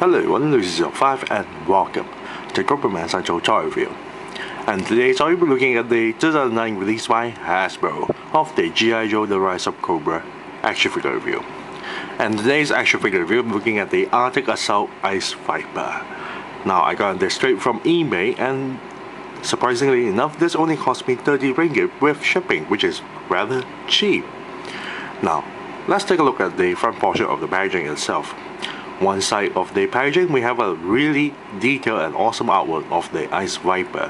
Hello everyone, this is your 5 and welcome to Cobra Man's Actual Toy Review. And today so we'll be looking at the 2009 release by Hasbro of the G.I. Joe The Rise of Cobra action figure review. And today's action figure review, we're looking at the Arctic Assault Ice Viper. Now I got this straight from eBay, and surprisingly enough, this only cost me 30 ringgit with shipping, which is rather cheap. Now let's take a look at the front portion of the packaging itself. One side of the packaging, we have a really detailed and awesome artwork of the Ice Viper.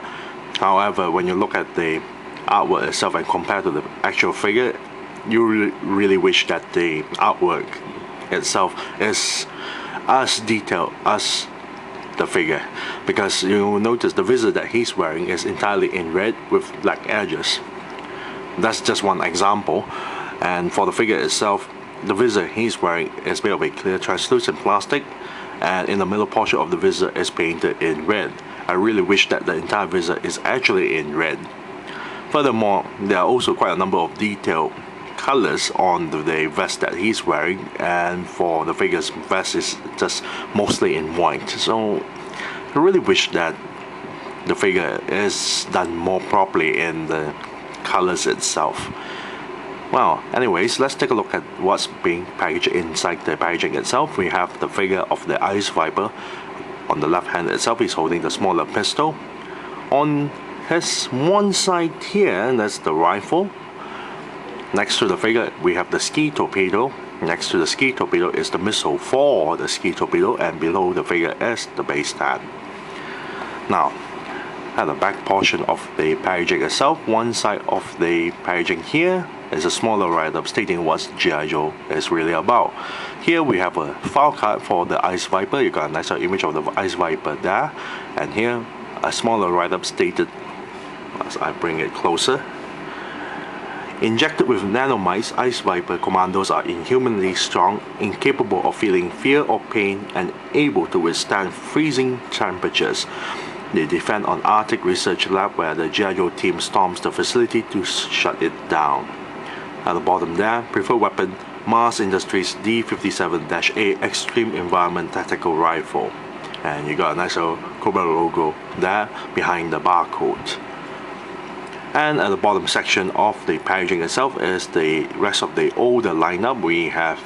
However, when you look at the artwork itself and compare to the actual figure, you really wish that the artwork itself is as detailed as the figure, because you will notice the visor that he's wearing is entirely in red with black edges. That's just one example. And for the figure itself, the visor he's wearing is made of a clear translucent plastic, and in the middle portion of the visor is painted in red. I really wish that the entire visor is actually in red. Furthermore, there are also quite a number of detailed colors on the vest that he's wearing, and for the figure's vest is just mostly in white. So I really wish that the figure is done more properly in the colors itself. Well, anyways, let's take a look at what's being packaged inside the packaging itself. We have the figure of the Ice Viper. On the left hand itself, he's holding the smaller pistol. On his one side here, that's the rifle. Next to the figure, we have the ski torpedo. Next to the ski torpedo is the missile for the ski torpedo, and below the figure is the base stand. Now, at the back portion of the packaging itself, one side of the packaging here is a smaller write-up stating what G.I. Joe is really about. Here we have a file card for the Ice Viper. You got a nicer image of the Ice Viper there, and here a smaller write-up stated, as I bring it closer: injected with nanomites, Ice Viper commandos are inhumanly strong, incapable of feeling fear or pain, and able to withstand freezing temperatures. They defend on Arctic Research Lab, where the G.I. Joe team storms the facility to shut it down. At the bottom there, preferred weapon, Mars Industries D57-A Extreme Environment Tactical Rifle. And you got a nice little Cobra logo there behind the barcode. And at the bottom section of the packaging itself is the rest of the older lineup. We have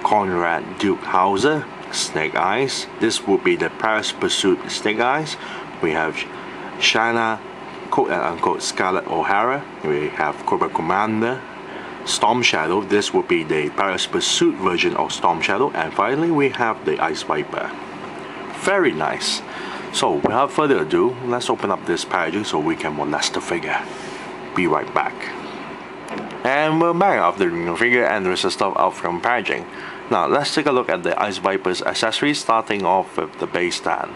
Conrad Duke Hauser, Snake Eyes. This would be the Paris Pursuit Snake Eyes. We have Shanna, quote and unquote, Scarlett O'Hara. We have Cobra Commander, Storm Shadow. This would be the Paris Pursuit version of Storm Shadow. And finally, we have the Ice Viper. Very nice. So without further ado, let's open up this packaging so we can molest the figure. Be right back. And we're back after the figure and the rest of stuff out from packaging. Now let's take a look at the Ice Viper's accessories, starting off with the base stand.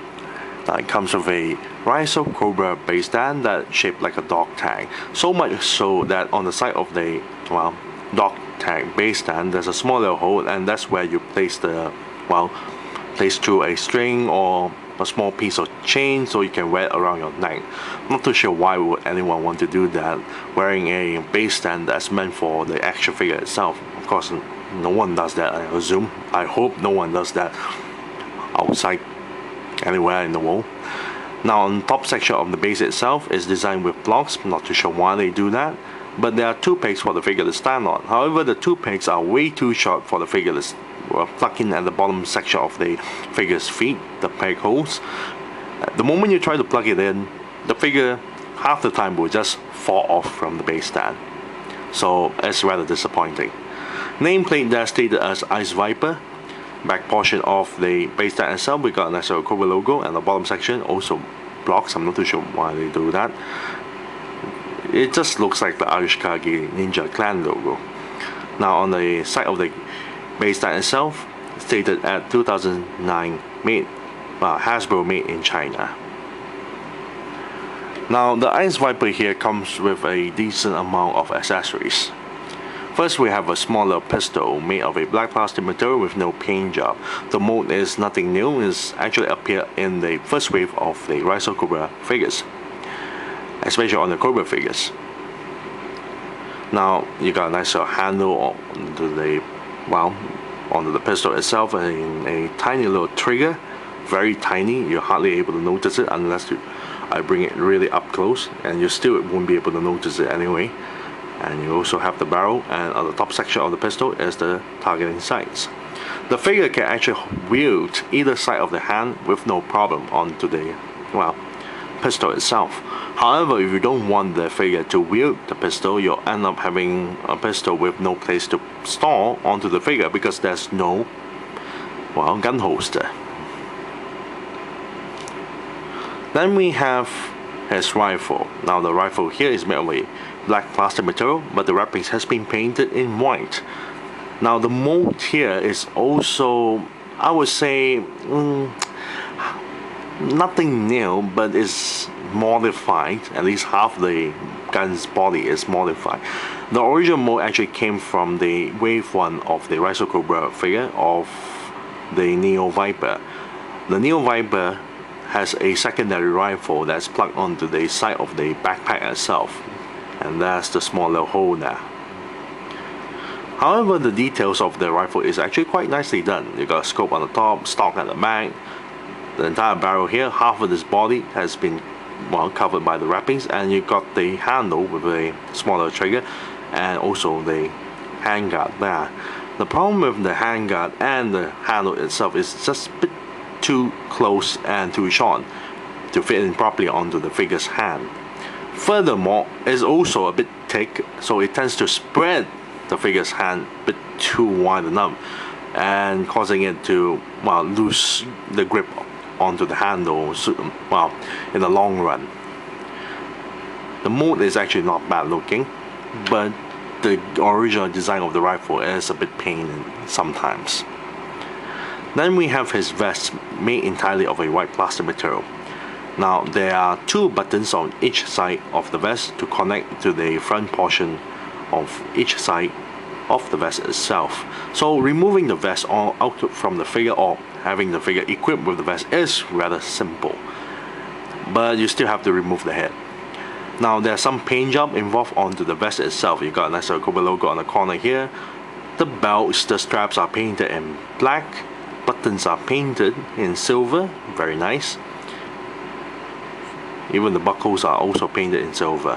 Now it comes with a Rise of Cobra base stand that's shaped like a dog tag. So much so that on the side of the, well, dog tag base stand, there's a smaller hole, and that's where you place the, well, place through a string or a small piece of chain so you can wear it around your neck. I'm not too sure why would anyone want to do that, wearing a base stand that's meant for the action figure itself. Of course, no one does that, I assume. I hope no one does that outside anywhere in the world. Now on the top section of the base itself is designed with blocks. I'm not too sure why they do that, but there are two pegs for the figure to stand on. However, the two pegs are way too short for the figure to plug in at the bottom section of the figure's feet, the peg holes. The moment you try to plug it in, the figure half the time will just fall off from the base stand. So it's rather disappointing. Nameplate there stated as Ice Viper. Back portion of the base stand itself, we got a nice little Cobra logo, and the bottom section also blocks. I'm not too sure why they do that. It just looks like the Arishikage Ninja Clan logo. Now on the side of the base stand itself, stated at 2009 made, Hasbro made in China. Now the Ice Viper here comes with a decent amount of accessories. First, we have a smaller pistol made of a black plastic material with no paint job. The mold is nothing new, it's actually appeared in the first wave of the Rise of Cobra figures, especially on the Cobra figures. Now you got a nice handle on the, well, onto the pistol itself in a tiny little trigger, very tiny. You're hardly able to notice it unless I bring it really up close, and you still won't be able to notice it anyway. And you also have the barrel, and on the top section of the pistol is the targeting sights. The figure can actually wield either side of the hand with no problem onto the, well, pistol itself. However, if you don't want the figure to wield the pistol, you'll end up having a pistol with no place to store onto the figure because there's no, well, gun holster. Then we have his rifle. Now the rifle here is made of a black plastic material, but the wrappings has been painted in white. Now the mold here is also, I would say, nothing new, but it's modified. At least half the gun's body is modified. The original mold actually came from the wave 1 of the Rise of Cobra figure of the Neo Viper. The Neo Viper has a secondary rifle that's plugged onto the side of the backpack itself, and that's the small little hole there. However, the details of the rifle is actually quite nicely done. You got a scope on the top, stock at the back. The entire barrel here, half of this body has been, well, covered by the wrappings, and you got the handle with a smaller trigger and also the handguard there. The problem with the handguard and the handle itself is just a bit too close and too short to fit in properly onto the figure's hand. Furthermore, it's also a bit thick, so it tends to spread the figure's hand a bit too wide enough and causing it to, well, lose the grip onto the handle, well, in the long run. The mold is actually not bad looking, but the original design of the rifle is a bit pain sometimes. Then we have his vest made entirely of a white plastic material. Now there are 2 buttons on each side of the vest to connect to the front portion of each side of the vest itself. So removing the vest out from the figure or having the figure equipped with the vest is rather simple, but you still have to remove the head. Now there's some paint job involved onto the vest itself. You got a nice little Cobra logo on the corner here. The belts, the straps are painted in black. Buttons are painted in silver, very nice. Even the buckles are also painted in silver.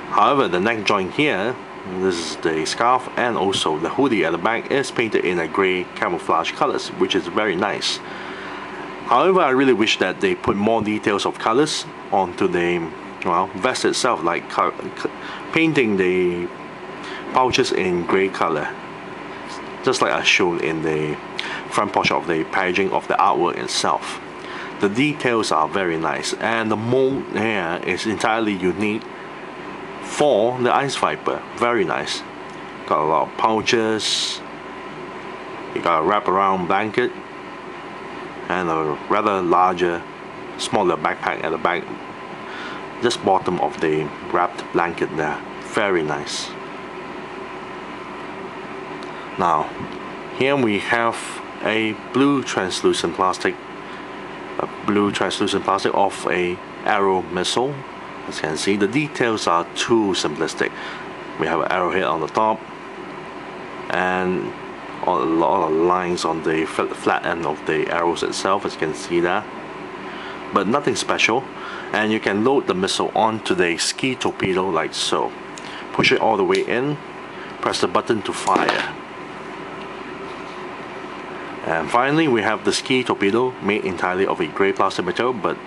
However, the neck joint here, this is the scarf, and also the hoodie at the back is painted in a grey camouflage colors, which is very nice. However, I really wish that they put more details of colors onto the, well, vest itself, like painting the pouches in grey color, just like I showed in the front portion of the packaging of the artwork itself. The details are very nice, and the mold here is entirely unique for the Ice Viper. Very nice. Got a lot of pouches. You got a wraparound blanket and a rather larger, smaller backpack at the back, just bottom of the wrapped blanket there. Very nice. Now here we have a blue translucent plastic of a arrow missile. As you can see, the details are too simplistic. We have an arrowhead on the top and a lot of lines on the flat end of the arrows itself, as you can see there, but nothing special. And you can load the missile onto the ski torpedo like so. Push it all the way in, press the button to fire. And finally, we have the ski torpedo made entirely of a grey plastic material, but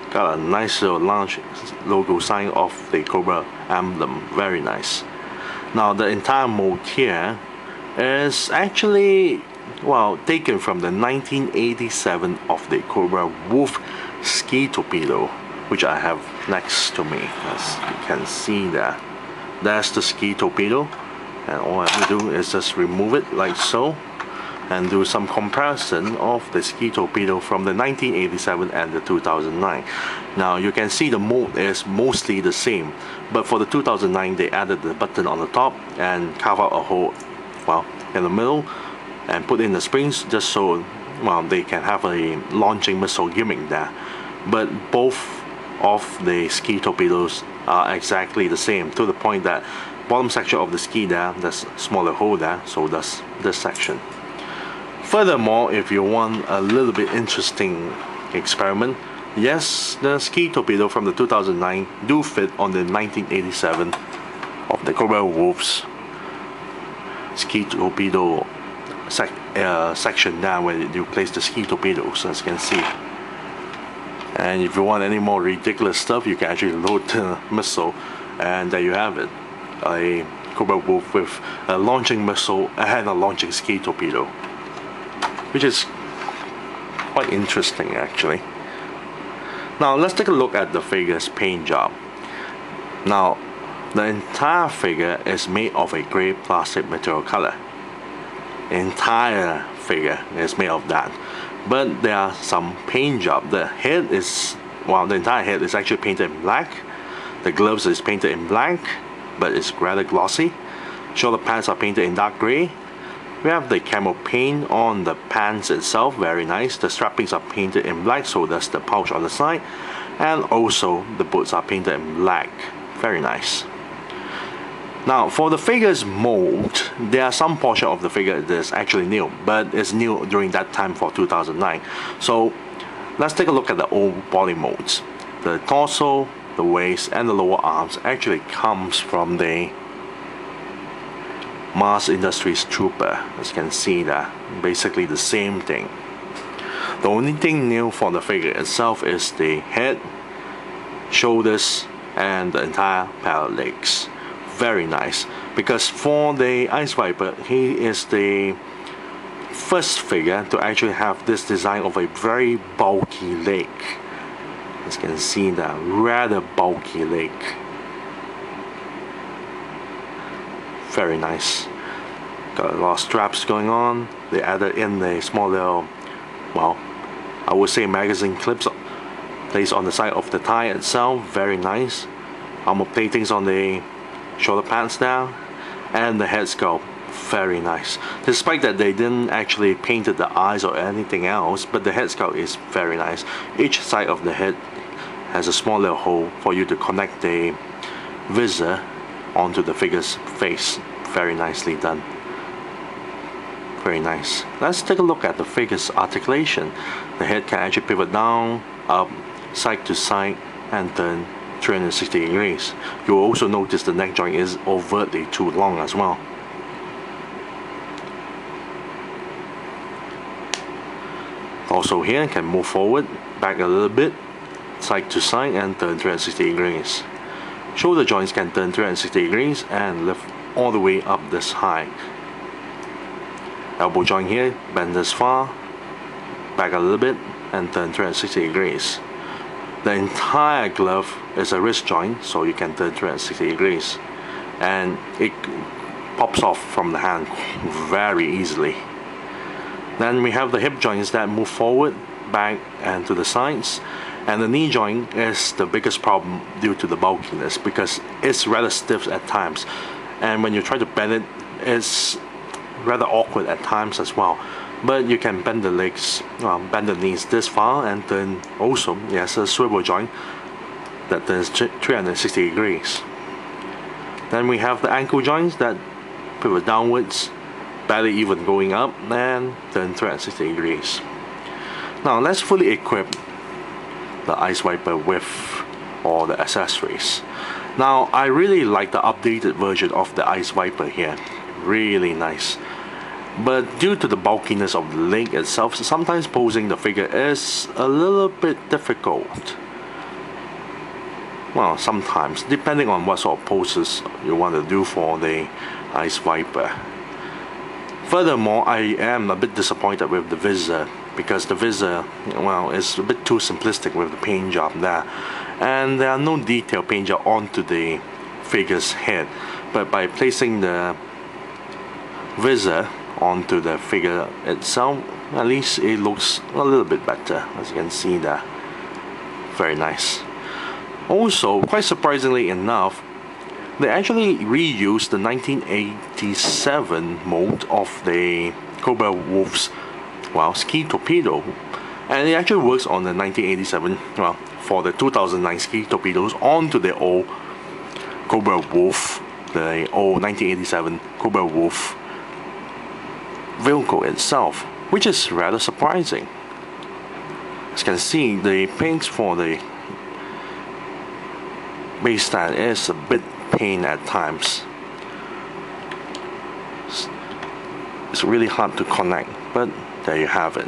got a nice little large logo sign of the Cobra emblem. Very nice. Now the entire mold here is actually, well, taken from the 1987 of the Cobra Wolf ski torpedo, which I have next to me. As you can see there, that's the ski torpedo, and all I have to do is just remove it like so and do some comparison of the ski torpedo from the 1987 and the 2009. Now you can see the mold is mostly the same, but for the 2009 they added the button on the top and carve out a hole, well, in the middle, and put in the springs just so, well, they can have a launching missile gimmick there. But both of the ski torpedoes are exactly the same, to the point that bottom section of the ski there, there's a smaller hole there, so that's this section. Furthermore, if you want a little bit interesting experiment, yes, the ski torpedo from the 2009 do fit on the 1987 of the Cobra Wolf's ski torpedo section there where you place the ski torpedoes, as you can see. And if you want any more ridiculous stuff, you can actually load the missile, and there you have it, a Cobra Wolf with a launching missile and a launching ski torpedo, which is quite interesting actually. Now let's take a look at the figure's paint job. Now the entire figure is made of a grey plastic material color. The entire figure is made of that, but there are some paint job. The head is, well, the entire head is actually painted in black. The gloves is painted in black, but it's rather glossy. Shoulder pads are painted in dark grey. We have the camo paint on the pants itself, very nice. The strappings are painted in black, so does the pouch on the side, and also the boots are painted in black, very nice. Now for the figure's mold, there are some portion of the figure that is actually new, but it's new during that time for 2009. So let's take a look at the old body molds. The torso, the waist, and the lower arms actually comes from the Mars Industries Trooper, as you can see there, basically the same thing. The only thing new for the figure itself is the head, shoulders, and the entire pair of legs. Very nice, because for the Ice Viper, he is the first figure to actually have this design of a very bulky leg. As you can see that rather bulky leg. Very nice. Got a lot of straps going on. They added in the small little, well, I would say magazine clips placed on the side of the tie itself. Very nice. Armor platings on the shoulder pads there, and the head sculpt, very nice. Despite that they didn't actually painted the eyes or anything else, but the head sculpt is very nice. Each side of the head has a small little hole for you to connect the visor onto the figure's face. Very nicely done. Very nice. Let's take a look at the figure's articulation. The head can actually pivot down, up, side to side, and turn 360 degrees. You'll also notice the neck joint is overtly too long as well. Also here can move forward, back a little bit, side to side, and turn 360 degrees. Shoulder joints can turn 360 degrees and lift all the way up this high. Elbow joint here, bend this far, back a little bit, and turn 360 degrees. The entire glove is a wrist joint, so you can turn 360 degrees, and it pops off from the hand very easily. Then we have the hip joints that move forward, back, and to the sides. And the knee joint is the biggest problem due to the bulkiness, because it's rather stiff at times, and when you try to bend it, it's rather awkward at times as well. But you can bend the legs, bend the knees this far, and then also, yes, a swivel joint that turns 360 degrees. Then we have the ankle joints that pivot downwards, barely even going up, and turn 360 degrees. Now let's fully equip the Ice Viper with all the accessories. Now I really like the updated version of the Ice Viper here, really nice. But due to the bulkiness of the leg itself, sometimes posing the figure is a little bit difficult. Well, sometimes, depending on what sort of poses you want to do for the Ice Viper. Furthermore, I am a bit disappointed with the visor, because the visor, well, is a bit too simplistic with the paint job there, and there are no detailed paint job onto the figure's head. But by placing the visor onto the figure itself, at least it looks a little bit better, as you can see there. Very nice. Also, quite surprisingly enough, they actually reused the 1987 mold of the Cobra Wolf's, well, ski torpedo, and it actually works on the 1987, well, for the 2009 ski torpedoes onto the old Cobra Wolf, the old 1987 Cobra Wolf vehicle itself. which is rather surprising. As you can see, the paint for the base stand is a bit pain at times. It's really hard to connect, but there you have it.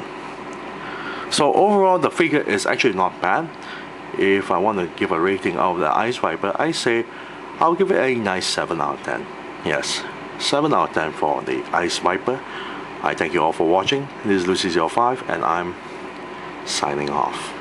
So overall, the figure is actually not bad. If I want to give a rating of the Ice Viper, I say I'll give it a nice 7 out of 10. Yes, 7 out of 10 for the Ice Viper. I thank you all for watching. This is Lucy05 and I'm signing off.